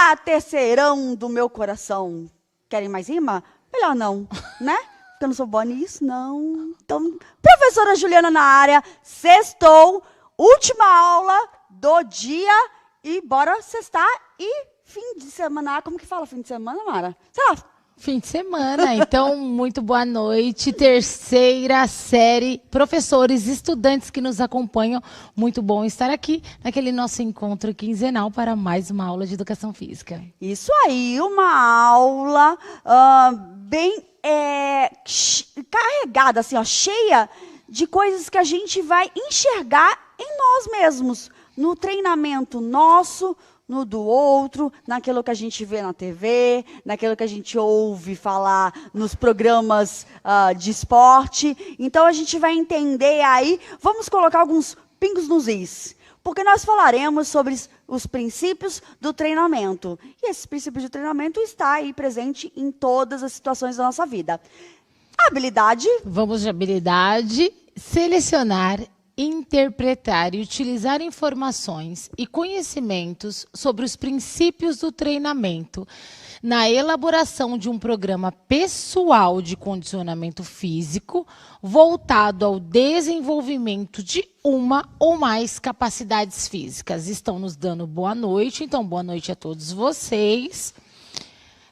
Olá, terceirão do meu coração. Querem mais rima? Melhor não, né? Porque eu não sou boa nisso, não. Então, professora Juliana na área, sextou, última aula do dia e bora sextar e fim de semana. Como que fala fim de semana, Mara? Sei lá. Fim de semana, então, muito boa noite. Terceira série, professores, estudantes que nos acompanham. Muito bom estar aqui naquele nosso encontro quinzenal para mais uma aula de educação física. Isso aí, uma aula bem carregada, assim, ó, cheia de coisas que a gente vai enxergar em nós mesmos, no treinamento nosso, no do outro, naquilo que a gente vê na TV, naquilo que a gente ouve falar nos programas de esporte. Então, a gente vai entender aí, vamos colocar alguns pingos nos is, porque nós falaremos sobre os princípios do treinamento. E esses princípios de treinamento está aí presente em todas as situações da nossa vida. Habilidade. Vamos de habilidade, selecionar, interpretar e utilizar informações e conhecimentos sobre os princípios do treinamento na elaboração de um programa pessoal de condicionamento físico voltado ao desenvolvimento de uma ou mais capacidades físicas. Estão nos dando boa noite, então boa noite a todos vocês.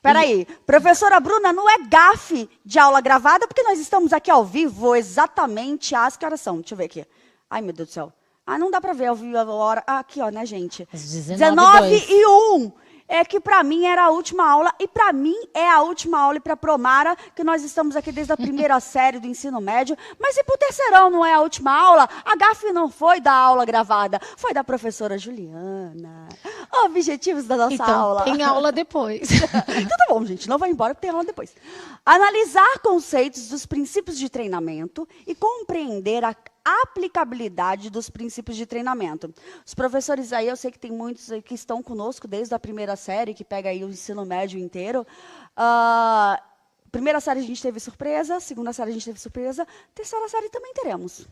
Peraí, professora Bruna, não é gafe de aula gravada, porque nós estamos aqui ao vivo exatamente às que horas são? Deixa eu ver aqui. Ai, meu Deus do céu. Ah, não dá para ver ao vivo a hora. Ah, aqui, ó, né, gente? Às 19h01. É que para mim era a última aula, e para mim é a última aula, e para a Promara, que nós estamos aqui desde a primeira série do ensino médio, mas e para o terceirão não é a última aula? A gafe não foi da aula gravada, foi da professora Juliana. Objetivos da nossa aula. Tem aula depois. Então tá bom, gente, não vai embora, porque tem aula depois. Analisar conceitos dos princípios de treinamento e compreender a aplicabilidade dos princípios de treinamento. Os professores aí, eu sei que tem muitos aí que estão conosco desde a primeira série, que pega aí o ensino médio inteiro. Primeira série a gente teve surpresa, segunda série a gente teve surpresa, terceira série também teremos.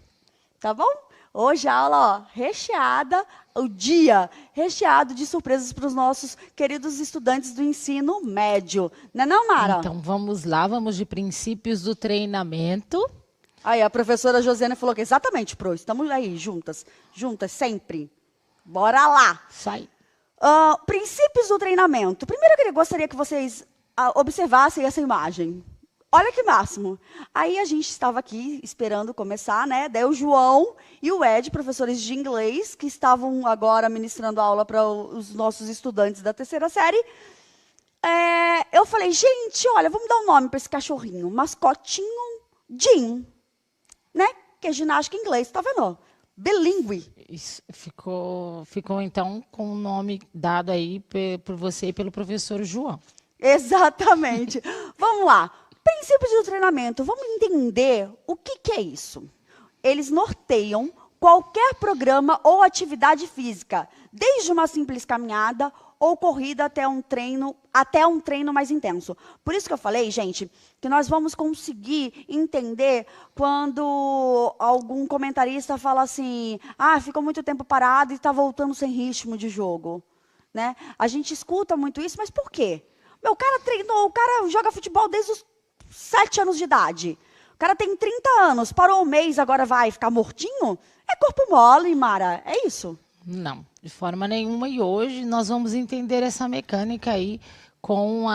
Tá bom? Hoje a aula, ó, recheada, o dia recheado de surpresas para os nossos queridos estudantes do ensino médio. Não é não, Mara? Então, vamos lá, vamos de princípios do treinamento. Aí, a professora Josiane falou que exatamente, Pro, estamos aí juntas sempre. Bora lá. Sai. Princípios do treinamento. Primeiro, eu gostaria que vocês observassem essa imagem. Olha que máximo. Aí a gente estava aqui esperando começar, né? Daí o João e o Ed, professores de inglês, que estavam agora ministrando aula para os nossos estudantes da terceira série. Eu falei, gente, olha, vamos dar um nome para esse cachorrinho. Mascotinho Jim. Né? Que é ginástica em inglês, tá vendo? Bilíngue. Isso ficou então com o nome dado aí por você e pelo professor João. Exatamente. Vamos lá. Princípios do treinamento. Vamos entender o que é isso. Eles norteiam qualquer programa ou atividade física, desde uma simples caminhada ou corrida até um treino mais intenso. Por isso que eu falei, gente, que nós vamos conseguir entender quando algum comentarista fala assim, ficou muito tempo parado e está voltando sem ritmo de jogo. Né? A gente escuta muito isso, mas por quê? O cara treinou, o cara joga futebol desde os 7 anos de idade. O cara tem 30 anos, parou um mês, agora vai ficar mortinho? É corpo mole, Mara, é isso? Não, de forma nenhuma. E hoje nós vamos entender essa mecânica aí com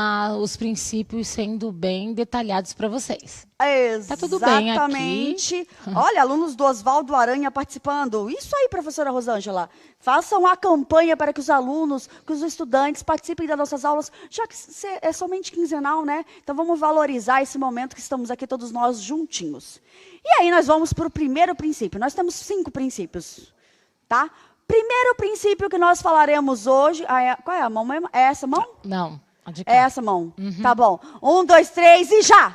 os princípios sendo bem detalhados para vocês. Exatamente. Tá tudo bem aqui. Olha, alunos do Oswaldo Aranha participando. Isso aí, professora Rosângela. Façam a campanha para que os alunos, que os estudantes participem das nossas aulas, já que é somente quinzenal, né? Então vamos valorizar esse momento que estamos aqui todos nós juntinhos. E aí nós vamos para o primeiro princípio. Nós temos 5 princípios, tá? Primeiro princípio que nós falaremos hoje... qual é a mão mesmo? É essa mão? Não, a de cá. É essa mão. Tá bom. 1, 2, 3 e já!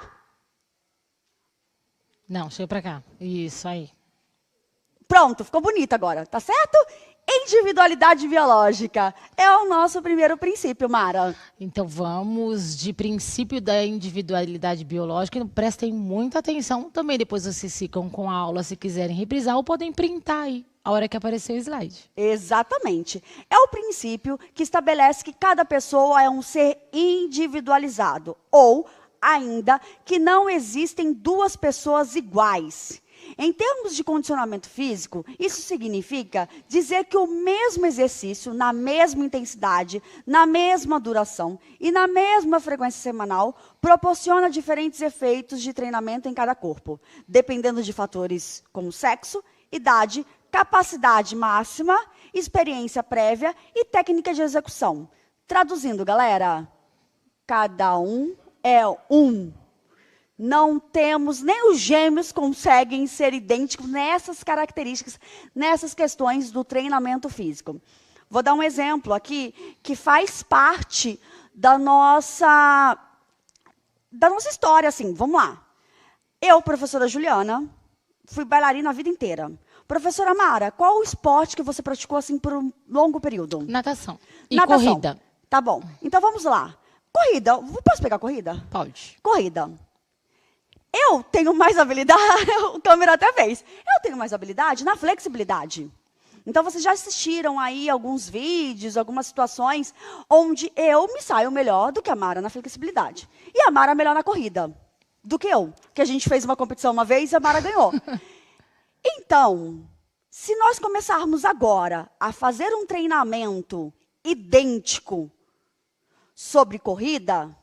Não, chega pra cá. Isso aí. Pronto, ficou bonito agora, tá certo? Individualidade biológica é o nosso primeiro princípio, Mara. Então vamos de princípio da individualidade biológica. Prestem muita atenção também. Depois vocês ficam com a aula, se quiserem reprisar, ou podem printar aí, a hora que aparecer o slide. Exatamente. É o princípio que estabelece que cada pessoa é um ser individualizado, ou ainda que não existem duas pessoas iguais. Em termos de condicionamento físico, isso significa dizer que o mesmo exercício, na mesma intensidade, na mesma duração e na mesma frequência semanal, proporciona diferentes efeitos de treinamento em cada corpo, dependendo de fatores como sexo, idade, capacidade máxima, experiência prévia e técnica de execução. Traduzindo, galera, cada um é um. Não temos, nem os gêmeos conseguem ser idênticos nessas características, nessas questões do treinamento físico. Vou dar um exemplo aqui que faz parte da nossa história, assim, vamos lá. Eu, professora Juliana, fui bailarina a vida inteira. Professora Mara, qual o esporte que você praticou assim por um longo período? Natação. E Natação. corrida. Tá bom. Então vamos lá. Corrida. Posso pegar corrida? Pode. Corrida. Eu tenho mais habilidade, o câmera até fez. Eu tenho mais habilidade na flexibilidade. Então, vocês já assistiram aí alguns vídeos, algumas situações onde eu me saio melhor do que a Mara na flexibilidade. E a Mara melhor na corrida do que eu. Que a gente fez uma competição uma vez e a Mara ganhou. Então, se nós começarmos agora a fazer um treinamento idêntico sobre corrida,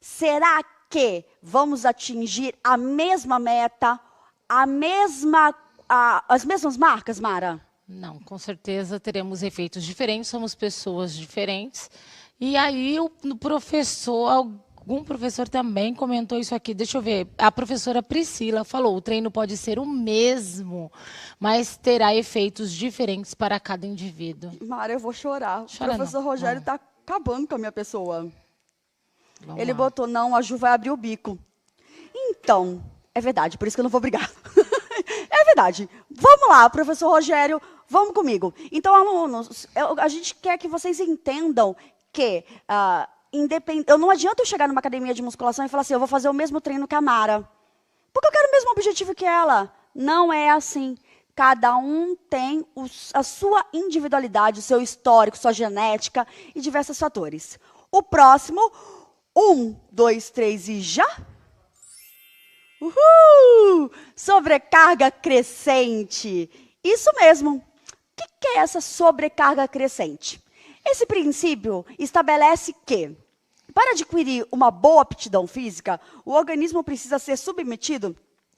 será que vamos atingir a mesma meta, as mesmas marcas, Mara? Não, com certeza teremos efeitos diferentes, somos pessoas diferentes. E aí algum professor também comentou isso aqui. Deixa eu ver. A professora Priscila falou, o treino pode ser o mesmo, mas terá efeitos diferentes para cada indivíduo. Mara, eu vou chorar. Chora O professor não. Rogério está acabando com a minha pessoa. Vamos Ele lá. botou, não, a Ju vai abrir o bico. Então, é verdade, por isso que eu não vou brigar. É verdade. Vamos lá, professor Rogério, vamos comigo. Então, alunos, a gente quer que vocês entendam que eu não adianta eu chegar numa academia de musculação e falar assim, eu vou fazer o mesmo treino que a Mara. Porque eu quero o mesmo objetivo que ela. Não é assim. Cada um tem a sua individualidade, o seu histórico, sua genética e diversos fatores. O próximo, 1, 2, 3 e já... Uhul! Sobrecarga crescente. Isso mesmo. O que é essa sobrecarga crescente? Esse princípio estabelece que, para adquirir uma boa aptidão física, o organismo precisa ser submetido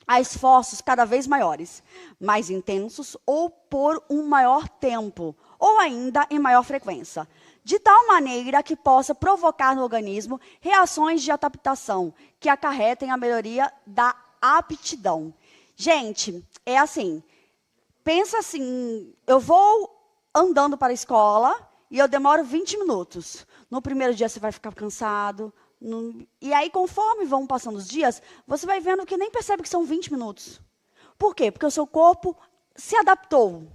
a esforços cada vez maiores, mais intensos ou por um maior tempo, ou ainda em maior frequência, de tal maneira que possa provocar no organismo reações de adaptação que acarretem a melhoria da aptidão. Gente, é assim, pensa assim, eu vou andando para a escola e eu demoro 20 minutos. No primeiro dia você vai ficar cansado, e aí conforme vão passando os dias, você vai vendo que nem percebe que são 20 minutos. Por quê? Porque o seu corpo se adaptou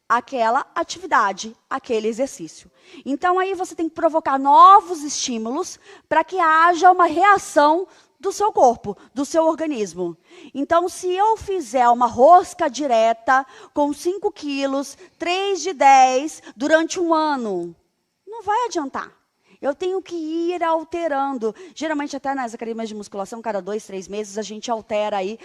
àquela atividade, àquele exercício. Então, aí você tem que provocar novos estímulos para que haja uma reação do seu corpo, do seu organismo. Então, se eu fizer uma rosca direta com 5 quilos, 3 de 10, durante um ano, não vai adiantar. Eu tenho que ir alterando. Geralmente, até nas academias de musculação, cada 2, 3 meses, a gente altera aí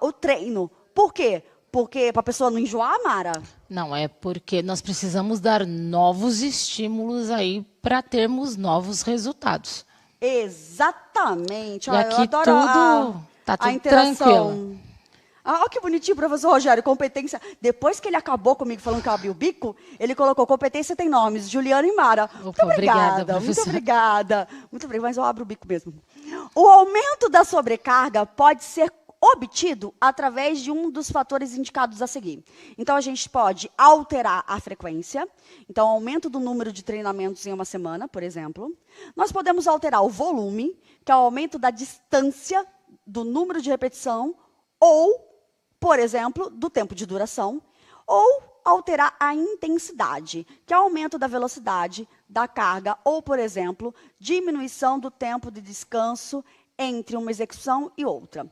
o treino. Por quê? Porque para a pessoa não enjoar, Mara? Não, é porque nós precisamos dar novos estímulos aí para termos novos resultados. Exatamente. E aqui eu adoro tá a tudo interação. tranquilo. Olha que bonitinho, professor Rogério, competência. Depois que ele acabou comigo falando que eu abri o bico, ele colocou competência tem nomes, Juliana e Mara. Opa, Muito obrigada, obrigada, muito professora. obrigada. Muito obrigada, mas eu abro o bico mesmo. O aumento da sobrecarga pode ser obtido através de um dos fatores indicados a seguir. Então, a gente pode alterar a frequência, então, aumento do número de treinamentos em uma semana, por exemplo. Nós podemos alterar o volume, que é o aumento da distância do número de repetição, ou, por exemplo, do tempo de duração, ou alterar a intensidade, que é aumento da velocidade, da carga, ou, por exemplo, diminuição do tempo de descanso entre uma execução e outra.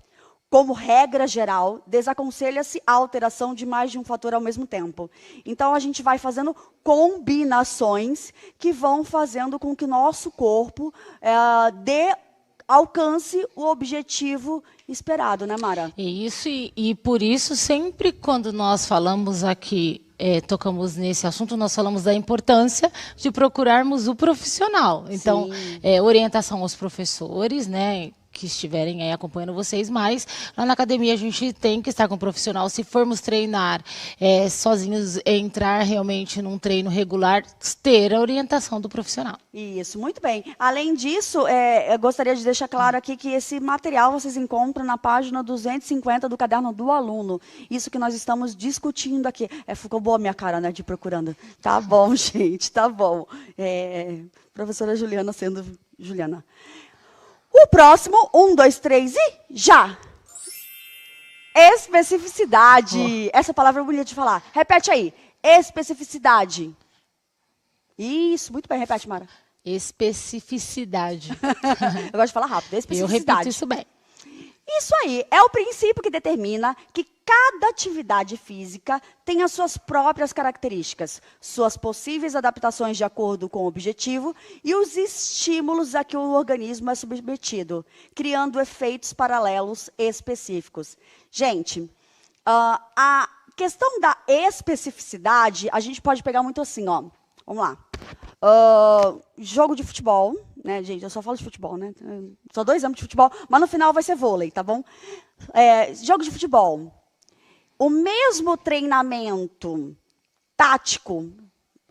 Como regra geral, desaconselha-se a alteração de mais de um fator ao mesmo tempo. Então, a gente vai fazendo combinações que vão fazendo com que nosso corpo alcance o objetivo esperado, né, Mara? Isso, e por isso, sempre quando nós falamos aqui, tocamos nesse assunto, nós falamos da importância de procurarmos o profissional. Então, orientação aos professores, né, que estiverem aí acompanhando vocês, mas lá na academia a gente tem que estar com um profissional. Se formos treinar sozinhos, entrar realmente num treino regular, ter a orientação do profissional. Isso, muito bem. Além disso, eu gostaria de deixar claro aqui que esse material vocês encontram na página 250 do Caderno do Aluno. Isso que nós estamos discutindo aqui. Ficou boa a minha cara, né, de procurando. Tá bom, gente, tá bom. Professora Juliana sendo Juliana. O próximo, 1, 2, 3 e já! Especificidade. Essa palavra é bonita de falar. Repete aí. Especificidade. Isso, muito bem. Repete, Mara. Especificidade. Eu gosto de falar rápido. Especificidade. Eu repito isso bem. Isso aí é o princípio que determina que cada atividade física tem as suas próprias características, suas possíveis adaptações de acordo com o objetivo e os estímulos a que o organismo é submetido, criando efeitos paralelos específicos. Gente, a questão da especificidade, a gente pode pegar muito assim, ó. Vamos lá. Jogo de futebol, né, gente? Eu só falo de futebol, né? Só 2 anos de futebol, mas no final vai ser vôlei, tá bom? Jogo de futebol. O mesmo treinamento tático,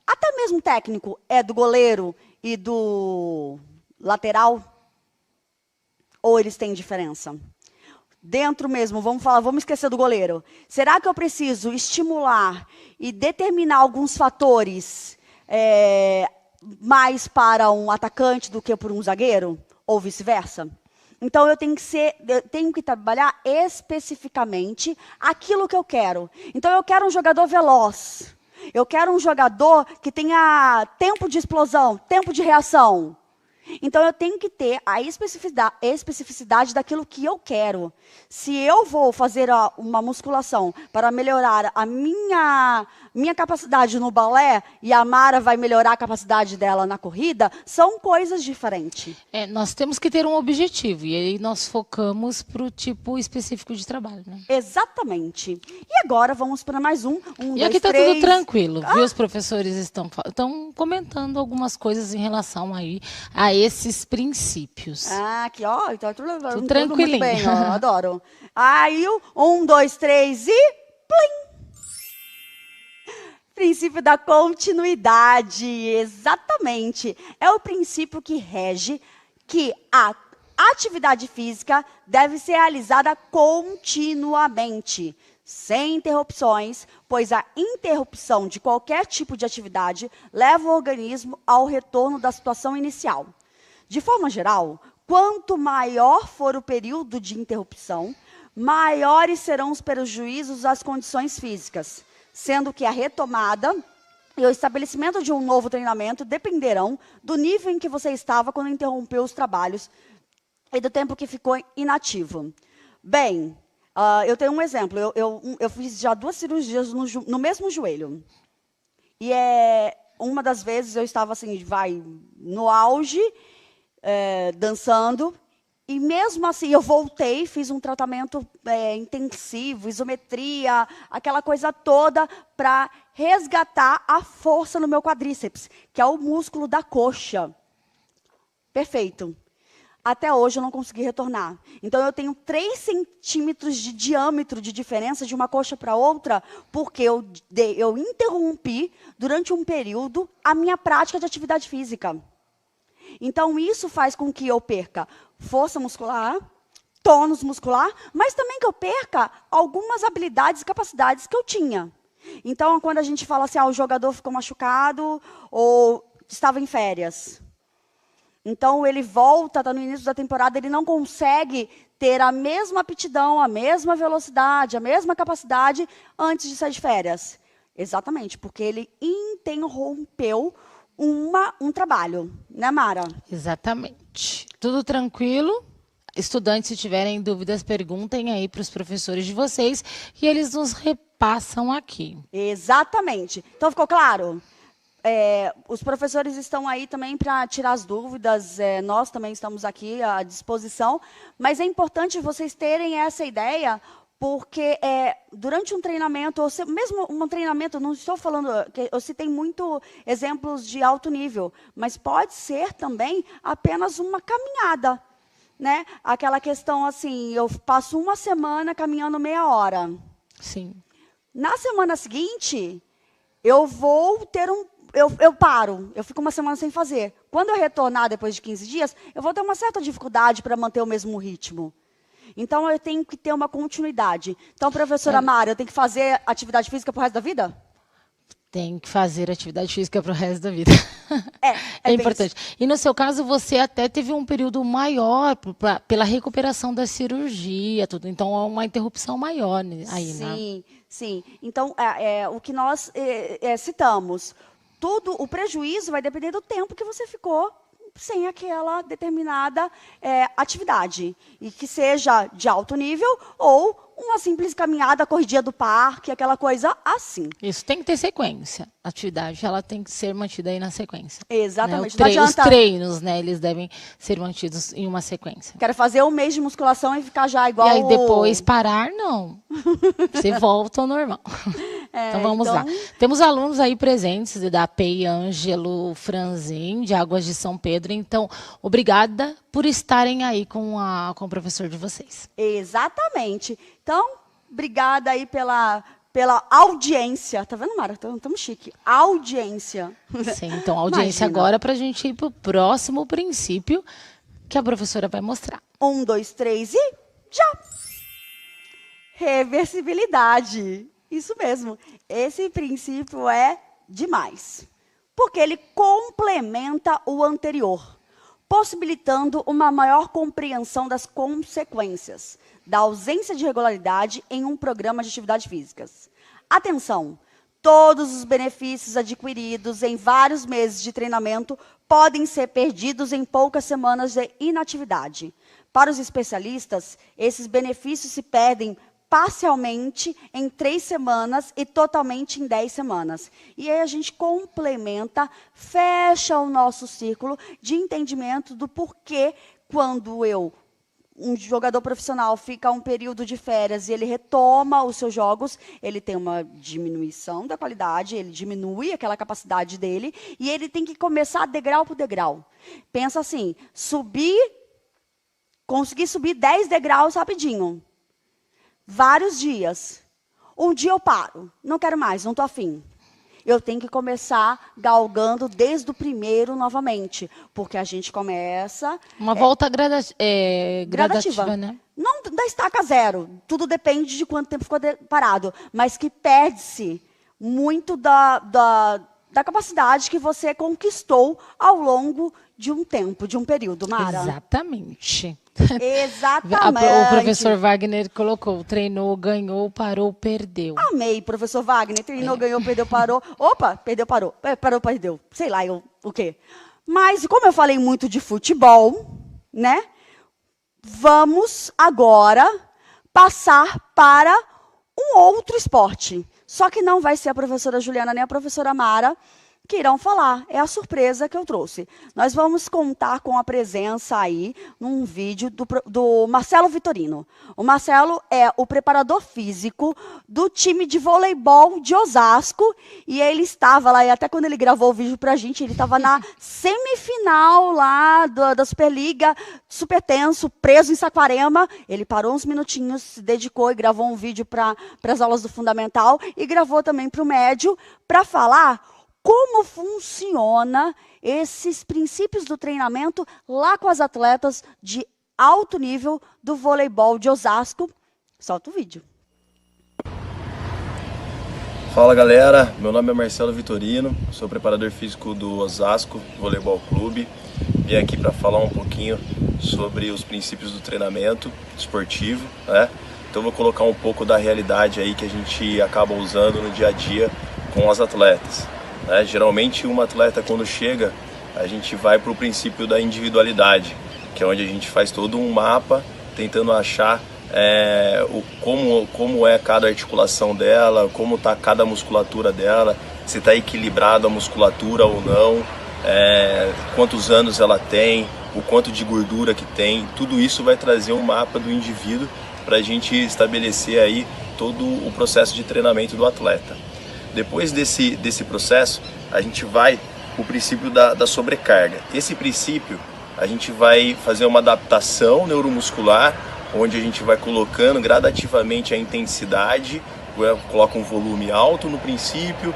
até mesmo técnico, é do goleiro e do lateral? Ou eles têm diferença? Dentro mesmo, vamos esquecer do goleiro. Será que eu preciso estimular e determinar alguns fatores mais para um atacante do que por um zagueiro? Ou vice-versa? Então, eu tenho que trabalhar especificamente aquilo que eu quero. Então, eu quero um jogador veloz. Eu quero um jogador que tenha tempo de explosão, tempo de reação. Então, eu tenho que ter a especificidade daquilo que eu quero. Se eu vou fazer uma musculação para melhorar a minha capacidade no balé e a Mara vai melhorar a capacidade dela na corrida, são coisas diferentes. Nós temos que ter um objetivo e aí nós focamos para o tipo específico de trabalho, né? Exatamente. E agora vamos para mais um. E aqui está tudo tranquilo, viu? Os professores estão comentando algumas coisas em relação aí a esses princípios. Aqui, ó, então tudo tranquilinho. Muito bem, ó, adoro. Aí, 1, 2, 3 e plim! Princípio da continuidade, exatamente. É o princípio que rege que a atividade física deve ser realizada continuamente, sem interrupções, pois a interrupção de qualquer tipo de atividade leva o organismo ao retorno da situação inicial. De forma geral, quanto maior for o período de interrupção, maiores serão os prejuízos às condições físicas, sendo que a retomada e o estabelecimento de um novo treinamento dependerão do nível em que você estava quando interrompeu os trabalhos e do tempo que ficou inativo. Bem, eu tenho um exemplo. Eu fiz já 2 cirurgias no mesmo joelho. E uma das vezes eu estava assim, no auge, dançando. E mesmo assim, eu voltei, fiz um tratamento intensivo, isometria, aquela coisa toda, para resgatar a força no meu quadríceps, que é o músculo da coxa. Perfeito. Até hoje eu não consegui retornar. Então, eu tenho 3 centímetros de diâmetro de diferença de uma coxa para outra, porque eu interrompi, durante um período, a minha prática de atividade física. Então, isso faz com que eu perca força muscular, tônus muscular, mas também que eu perca algumas habilidades e capacidades que eu tinha. Então, quando a gente fala assim, o jogador ficou machucado ou estava em férias. Então, ele volta, está no início da temporada, ele não consegue ter a mesma aptidão, a mesma velocidade, a mesma capacidade antes de sair de férias. Exatamente, porque ele interrompeu um trabalho, né, Mara? Exatamente. Tudo tranquilo? Estudantes, se tiverem dúvidas, perguntem aí para os professores de vocês e eles nos repassam aqui. Exatamente. Então, ficou claro? Os professores estão aí também para tirar as dúvidas, nós também estamos aqui à disposição, mas é importante vocês terem essa ideia, porque durante um treinamento, ou mesmo um treinamento, não estou falando, que eu citei muito exemplos de alto nível, mas pode ser também apenas uma caminhada, né? Aquela questão assim, eu passo uma semana caminhando meia hora. Sim. Na semana seguinte, eu vou ter eu paro, eu fico uma semana sem fazer. Quando eu retornar depois de 15 dias, eu vou ter uma certa dificuldade para manter o mesmo ritmo. Então, eu tenho que ter uma continuidade. Então, professora Mara, eu tenho que fazer atividade física pro resto da vida? Tem que fazer atividade física para o resto da vida. É importante. E no seu caso, você até teve um período maior pela recuperação da cirurgia, tudo. Então, é uma interrupção maior aí, né? Sim, sim. Então, o que nós citamos, o prejuízo vai depender do tempo que você ficou sem aquela determinada atividade. E que seja de alto nível ou uma simples caminhada, corridinha do parque, aquela coisa assim. Isso tem que ter sequência. A atividade, ela tem que ser mantida aí na sequência. Exatamente. Né? Os treinos, né, eles devem ser mantidos em uma sequência. Quero fazer um mês de musculação e ficar já igual... E aí depois parar, não. Você volta ao normal. Então vamos lá. Temos alunos aí presentes da PEI Ângelo Franzin, de Águas de São Pedro. Então, obrigada por estarem aí com o professor de vocês. Exatamente. Então, obrigada aí pela audiência. Tá vendo, Mara? Estamos chique. Audiência. Sim, então audiência agora para a gente ir para o próximo princípio que a professora vai mostrar. 1, 2, 3 e já! Reversibilidade. Isso mesmo. Esse princípio é demais. Porque ele complementa o anterior, possibilitando uma maior compreensão das consequências da ausência de regularidade em um programa de atividades físicas. Atenção! Todos os benefícios adquiridos em vários meses de treinamento podem ser perdidos em poucas semanas de inatividade. Para os especialistas, esses benefícios se perdem parcialmente em 3 semanas e totalmente em 10 semanas. E aí a gente complementa, fecha o nosso círculo de entendimento do porquê quando um jogador profissional fica um período de férias e ele retoma os seus jogos, ele tem uma diminuição da qualidade, ele diminui aquela capacidade dele e ele tem que começar degrau por degrau. Pensa assim, conseguir subir 10 degraus rapidinho. Vários dias. Um dia eu paro, não quero mais, não estou afim. Eu tenho que começar galgando desde o primeiro novamente, porque a gente começa... Uma volta gradativa, né? Não da estaca zero, tudo depende de quanto tempo ficou parado, mas que perde-se muito da capacidade que você conquistou ao longo de um tempo, de um período, Mara. Exatamente. Exatamente. O professor Wagner colocou, treinou, ganhou, parou, perdeu. Amei, professor Wagner. Treinou, ganhou, perdeu, parou. Opa, perdeu, parou. Parou, perdeu. Sei lá, o quê. Mas, como eu falei muito de futebol, né? Vamos agora passar para um outro esporte. Só que não vai ser a professora Juliana nem a professora Mara que irão falar. É a surpresa que eu trouxe. Nós vamos contar com a presença aí, num vídeo, do Marcelo Vitorino. O Marcelo é o preparador físico do time de voleibol de Osasco. E ele estava lá, e até quando ele gravou o vídeo pra gente, ele estava na semifinal lá da Superliga, super tenso, preso em Saquarema. Ele parou uns minutinhos, se dedicou e gravou um vídeo para as aulas do Fundamental. E gravou também para o Médio, para falar como funciona esses princípios do treinamento lá com as atletas de alto nível do voleibol de Osasco. Solta o vídeo. Fala galera, meu nome é Marcelo Vitorino, sou preparador físico do Osasco Voleibol Clube. Vim aqui para falar um pouquinho sobre os princípios do treinamento esportivo, né? Então vou colocar um pouco da realidade aí que a gente acaba usando no dia a dia com as atletas, né? Geralmente, uma atleta, quando chega, a gente vai para o princípio da individualidade, que é onde a gente faz todo um mapa, tentando achar como é cada articulação dela, como está cada musculatura dela, se está equilibrada a musculatura ou não, quantos anos ela tem, o quanto de gordura que tem. Tudo isso vai trazer um mapa do indivíduo para a gente estabelecer aí todo o processo de treinamento do atleta. Depois desse processo, a gente vai para o princípio da sobrecarga. Esse princípio, a gente vai fazer uma adaptação neuromuscular, onde a gente vai colocando gradativamente a intensidade, coloca um volume alto no princípio,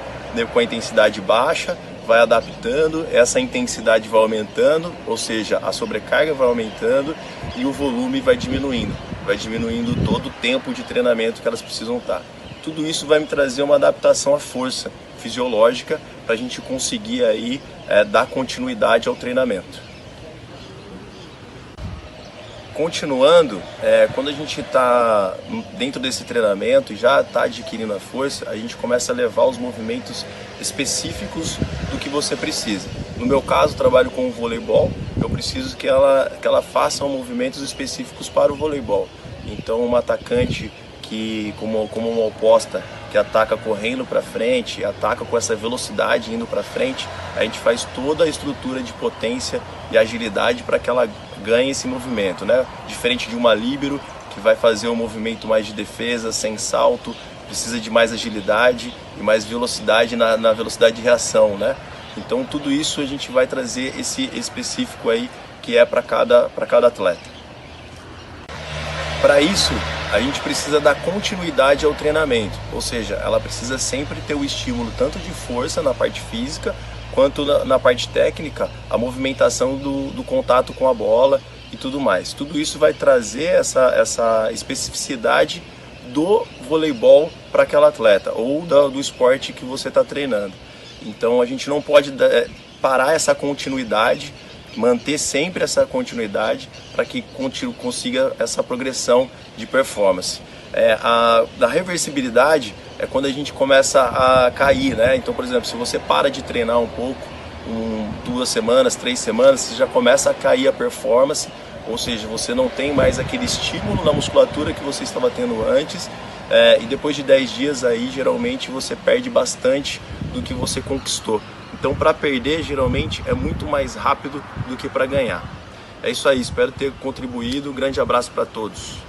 com a intensidade baixa, vai adaptando, essa intensidade vai aumentando, ou seja, a sobrecarga vai aumentando e o volume vai diminuindo todo o tempo de treinamento que elas precisam estar. Tudo isso vai me trazer uma adaptação à força fisiológica para a gente conseguir aí dar continuidade ao treinamento. Continuando, quando a gente está dentro desse treinamento e já está adquirindo a força, a gente começa a levar os movimentos específicos do que você precisa. No meu caso, trabalho com o voleibol, eu preciso que ela faça movimentos específicos para o voleibol. Então, uma atacante como uma oposta, que ataca correndo para frente, ataca com essa velocidade indo para frente, a gente faz toda a estrutura de potência e agilidade para que ela ganhe esse movimento, né? Diferente de uma líbero, que vai fazer um movimento mais de defesa, sem salto, precisa de mais agilidade e mais velocidade na velocidade de reação, né? Então tudo isso a gente vai trazer esse específico aí, que é para cada atleta. Para isso, a gente precisa dar continuidade ao treinamento, ou seja, ela precisa sempre ter o estímulo tanto de força na parte física, quanto na parte técnica, a movimentação do contato com a bola e tudo mais. Tudo isso vai trazer essa especificidade do voleibol para aquela atleta, ou do esporte que você está treinando. Então a gente não pode parar essa continuidade, manter sempre essa continuidade para que consiga essa progressão de performance. Da reversibilidade é quando a gente começa a cair, né? Então, por exemplo, se você para de treinar um pouco, 2 semanas, 3 semanas, você já começa a cair a performance, ou seja, você não tem mais aquele estímulo na musculatura que você estava tendo antes, e depois de 10 dias aí, geralmente você perde bastante do que você conquistou. Então, para perder, geralmente, é muito mais rápido do que para ganhar. É isso aí, espero ter contribuído. Um grande abraço para todos.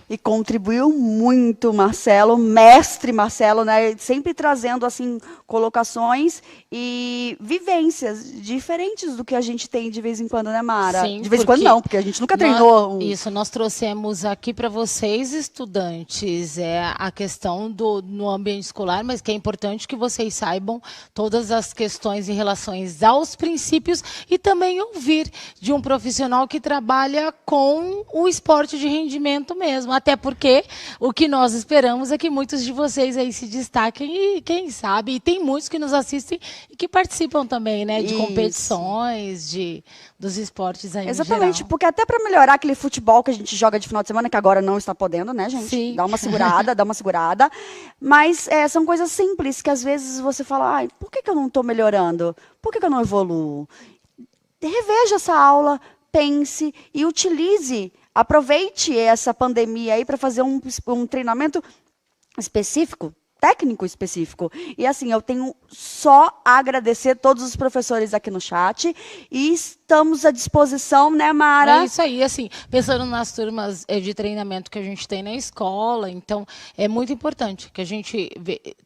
E contribuiu muito, Marcelo, mestre Marcelo, né? Sempre trazendo assim colocações e vivências diferentes do que a gente tem de vez em quando, né, Mara? Sim, de vez em quando não, porque a gente nunca treinou. Isso, nós trouxemos aqui para vocês, estudantes, a questão no ambiente escolar, mas que é importante que vocês saibam todas as questões em relação aos princípios e também ouvir de um profissional que trabalha com o esporte de rendimento mesmo. Até porque o que nós esperamos é que muitos de vocês aí se destaquem e, quem sabe, e tem muitos que nos assistem e que participam também, né, de competições, dos esportes aí. Exatamente, porque até para melhorar aquele futebol que a gente joga de final de semana, que agora não está podendo, né, gente? Sim. Dá uma segurada. Mas são coisas simples que às vezes você fala, ai, por que eu não estou melhorando? Por que eu não evoluo? Reveja essa aula, pense e utilize. Aproveite essa pandemia aí para fazer um treinamento específico, técnico específico. E assim, eu tenho só a agradecer todos os professores aqui no chat e estamos à disposição, né, Mara? É isso aí, assim, pensando nas turmas de treinamento que a gente tem na escola, então é muito importante que a gente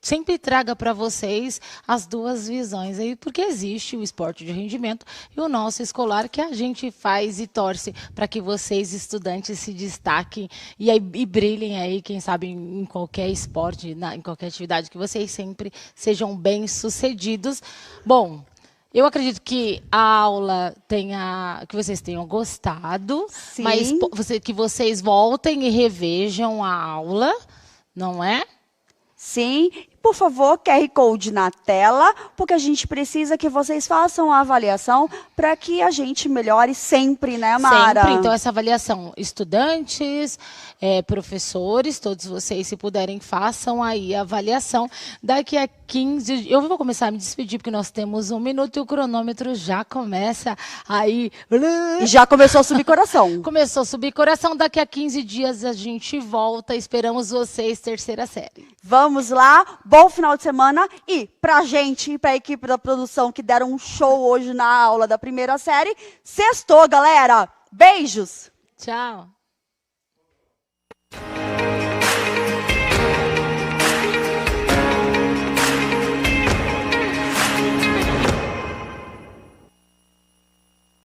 sempre traga para vocês as duas visões aí, porque existe o esporte de rendimento e o nosso escolar, que a gente faz e torce para que vocês, estudantes, se destaquem e brilhem aí, quem sabe, em qualquer esporte, em qualquer atividade, que vocês sempre sejam bem-sucedidos. Bom, eu acredito que a aula que vocês tenham gostado, Sim. Mas que vocês voltem e revejam a aula, não é? Sim, Por favor, QR Code na tela, porque a gente precisa que vocês façam a avaliação para que a gente melhore sempre, né, Mara? Sempre. Então, essa avaliação, estudantes, professores, todos vocês, se puderem, façam aí a avaliação. Daqui a 15 eu vou começar a me despedir, porque nós temos 1 minuto e o cronômetro já começa aí. E já começou a subir coração. Começou a subir coração. Daqui a 15 dias a gente volta. Esperamos vocês, terceira série. Vamos lá, bom final de semana. E pra gente e pra equipe da produção que deram um show hoje na aula da primeira série, sextou, galera. Beijos! Tchau.